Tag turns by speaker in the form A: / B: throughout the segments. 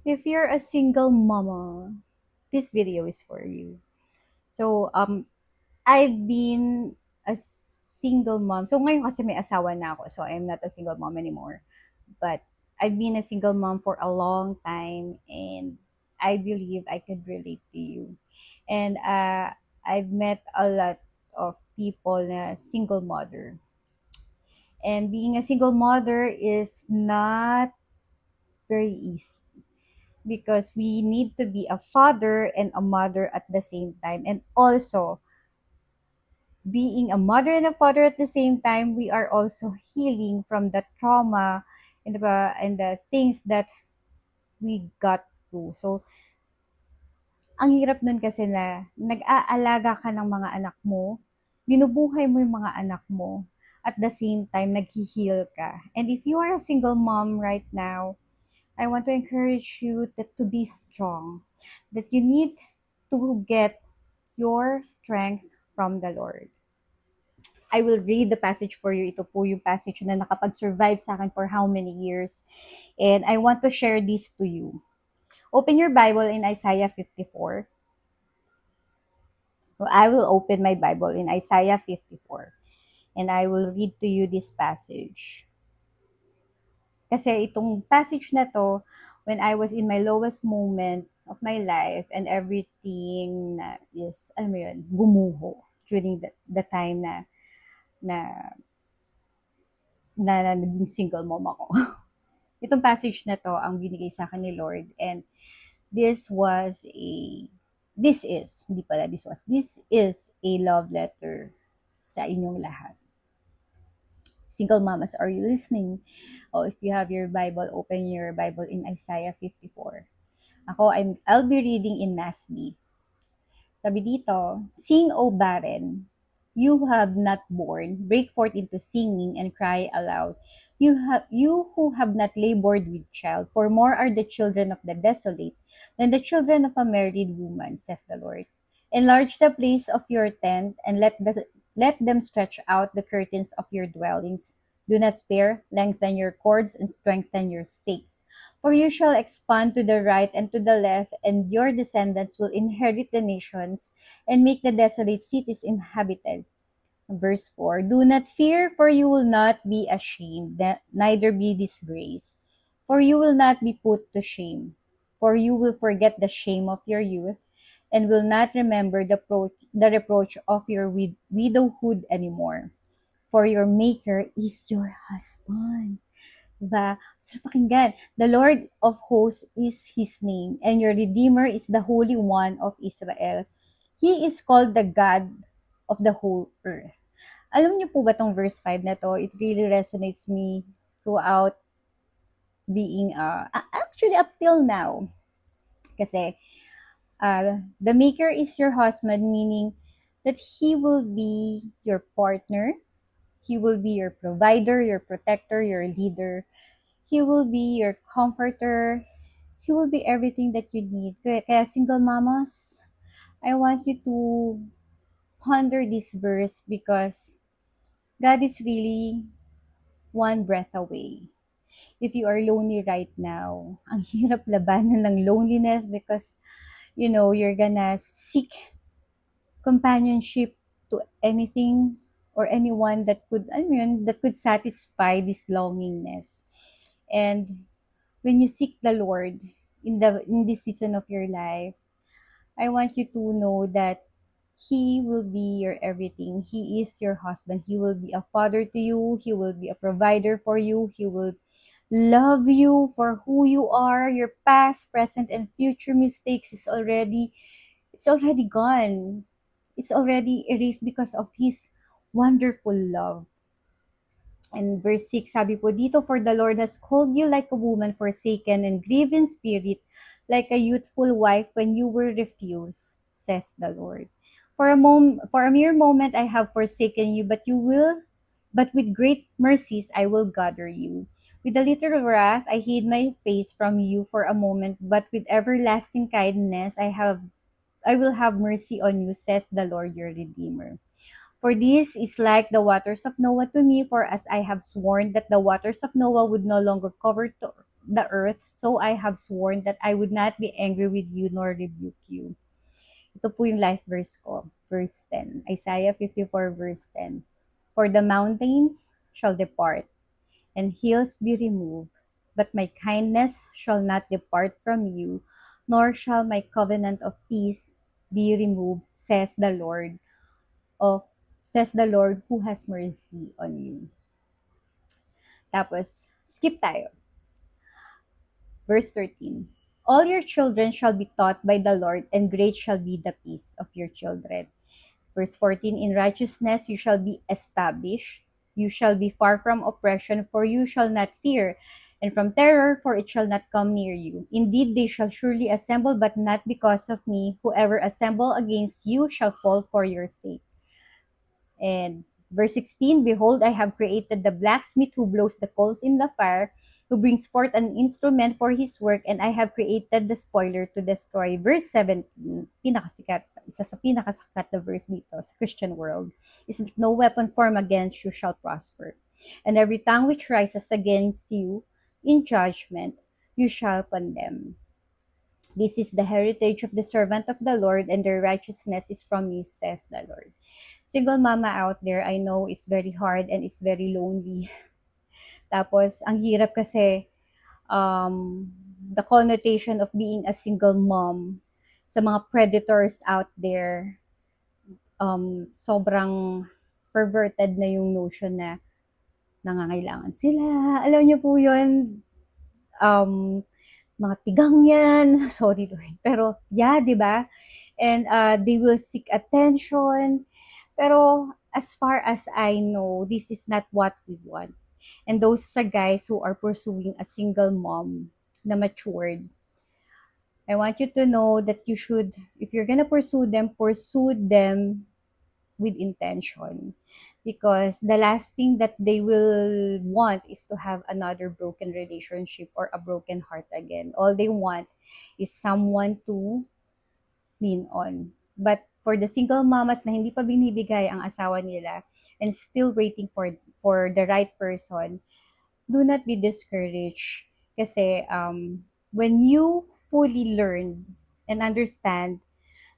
A: If you're a single mama, this video is for you. So, I've been a single mom. So, ngayon kasi may asawa na ako. So, I'm not a single mom anymore. But, I've been a single mom for a long time. And I believe I could relate to you. And I've met a lot of people na single mother. And being a single mother is not very easy because we need to be a father and a mother at the same time. And also, being a mother and a father at the same time, we are also healing from the trauma and the things that we got through. So, ang hirap nun kasi na nag-aalaga ka ng mga anak mo, binubuhay mo yung mga anak mo, at the same time, nag-heal ka. And if you are a single mom right now, I want to encourage you to be strong, that you need to get your strength from the Lord. I will read the passage for you. Ito po yung passage na nakapag-survive sa akin for how many years. And I want to share this to you. Open your Bible in Isaiah 54. So I will open my Bible in Isaiah 54. And I will read to you this passage. Kasi itong passage na to, when I was in my lowest moment of my life and everything na is, alam mo yun, gumuho during the time na, na naging single mom ako. Itong passage na to ang binigay sa akin ni Lord, and this is a love letter sa inyong lahat. Single mamas, are you listening? Oh, if you have your Bible, open your Bible in Isaiah 54. I'll be reading in NASB. Sabi dito, sing, O barren, you who have not born, break forth into singing and cry aloud. You who have not labored with child, for more are the children of the desolate than the children of a married woman, says the Lord. Enlarge the place of your tent, and let them stretch out the curtains of your dwellings. Do not spare, lengthen your cords, and strengthen your stakes. For you shall expand to the right and to the left, and your descendants will inherit the nations and make the desolate cities inhabited. Verse 4, do not fear, for you will not be ashamed, neither be disgraced. For you will not be put to shame. For you will forget the shame of your youth, and will not remember the reproach of your widowhood anymore. For your Maker is your husband. Diba? Sarap pakinggan. The Lord of hosts is His name, and your Redeemer is the Holy One of Israel. He is called the God of the whole earth. Alam niyo po ba tong verse 5 na to? It really resonates me throughout being, actually up till now. Kasi, the Maker is your husband, meaning that He will be your partner, He will be your provider, your protector, your leader. He will be your comforter. He will be everything that you need. Kaya single mamas, I want you to ponder this verse because God is really one breath away. If you are lonely right now, ang hirap labanan ng loneliness because, you're gonna seek companionship to anything or anyone that could satisfy this loneliness. And when you seek the Lord in this season of your life, I want you to know that He will be your everything. He is your husband. He will be a father to you. He will be a provider for you. He will love you for who you are. Your past, present, and future mistakes it's already gone. It's already erased because of His wonderful love. And verse 6, sabi po dito, for the Lord has called you like a woman forsaken and grieved in spirit, like a youthful wife when you were refused, says the Lord. For a mere moment I have forsaken you, but with great mercies I will gather you. With a little wrath I hid my face from you for a moment, but with everlasting kindness I will have mercy on you, says the Lord your Redeemer. For this is like the waters of Noah to me, for as I have sworn that the waters of Noah would no longer the earth, so I have sworn that I would not be angry with you nor rebuke you. Ito po yung life verse ko, verse 10. Isaiah 54 verse 10. For the mountains shall depart, and hills be removed, but my kindness shall not depart from you, nor shall my covenant of peace be removed, of says the Lord who has mercy on you. Tapos, skip tayo. Verse 13. All your children shall be taught by the Lord, and great shall be the peace of your children. Verse 14. In righteousness you shall be established. You shall be far from oppression, for you shall not fear, and from terror, for it shall not come near you. Indeed, they shall surely assemble, but not because of me. Whoever assemble against you shall fall for your sake. And verse 16, behold, I have created the blacksmith who blows the coals in the fire, who brings forth an instrument for his work, and I have created the spoiler to destroy. Verse 17, pinakasikat, isa sa pinakasikat na verse dito sa Christian world, is that no weapon formed against you shall prosper. And every tongue which rises against you in judgment, you shall condemn. This is the heritage of the servant of the Lord, and their righteousness is from me, says the Lord. Single mama out there, I know it's very hard and it's very lonely. Tapos, ang hirap kasi, the connotation of being a single mom sa mga predators out there, sobrang perverted na yung notion na nangangailangan sila. Alam niyo po yun, mga tigang yan. Sorry, Lord. Pero, yeah, di ba? And they will seek attention. Pero, as far as I know, this is not what we want. And those sa guys who are pursuing a single mom na matured, I want you to know that you should, if you're gonna pursue them with intention. Because the last thing that they will want is to have another broken relationship or a broken heart again. All they want is someone to lean on. But for the single mamas na hindi pa binibigay ang asawa nila and still waiting for the right person, do not be discouraged. Kasi when you fully learn and understand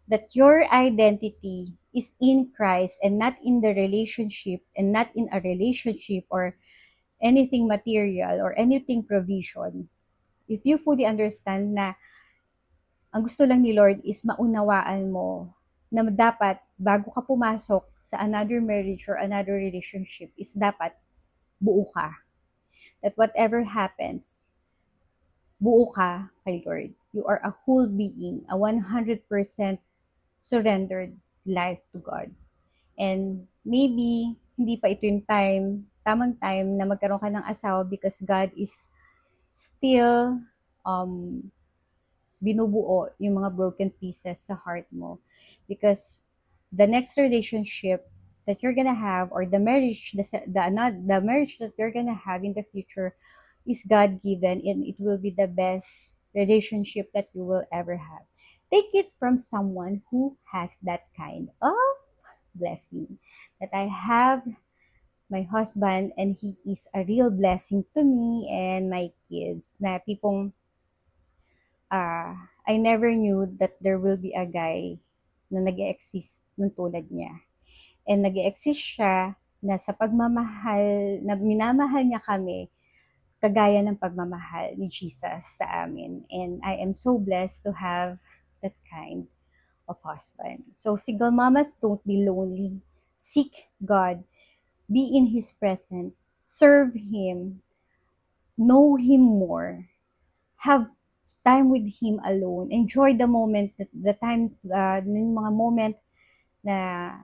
A: that your identity is in Christ and not in the relationship and not in a relationship or anything material or anything provision, if you fully understand na ang gusto lang ni Lord is maunawaan mo na dapat bago ka pumasok sa another marriage or another relationship is dapat buo ka. That whatever happens, buo ka kay Lord. You are a whole being, a 100% surrendered life to God. And maybe, hindi pa ito yung tamang time na magkaroon ka ng asawa because God is still binubuo yung mga broken pieces sa heart mo. Because the next relationship that you're gonna have or the marriage, the marriage that you're gonna have in the future is God-given and it will be the best relationship that you will ever have. Take it from someone who has that kind of blessing. That I have my husband and he is a real blessing to me and my kids. Na tipong, I never knew that there will be a guy na nag-exist ng tulad niya. And nag-exist siya na sa pagmamahal, na minamahal niya kami, kagaya ng pagmamahal ni Jesus sa amin. And I am so blessed to have that kind of husband. So single mamas, don't be lonely. Seek God. Be in His presence. Serve Him. Know Him more. Have time with Him alone. Enjoy the moment, yung mga moment na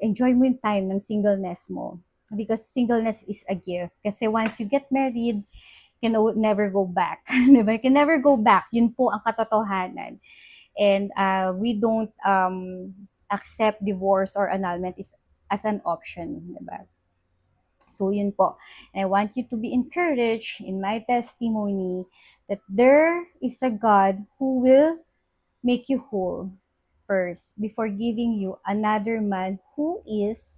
A: enjoy mo yung time ng singleness mo. Because singleness is a gift. Kasi once you get married, you can never go back. Diba? You can never go back. Yun po ang katotohanan. And we don't accept divorce or annulment as an option. Diba? So yun po. And I want you to be encouraged in my testimony that there is a God who will make you whole first before giving you another man who's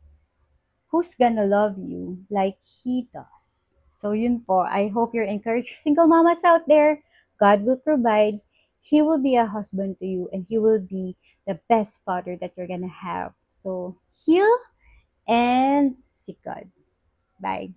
A: gonna love you like He does. So yun po, I hope you're encouraged. Single mamas out there, God will provide. He will be a husband to you and he will be the best father that you're gonna have. So heal and seek God. Bye.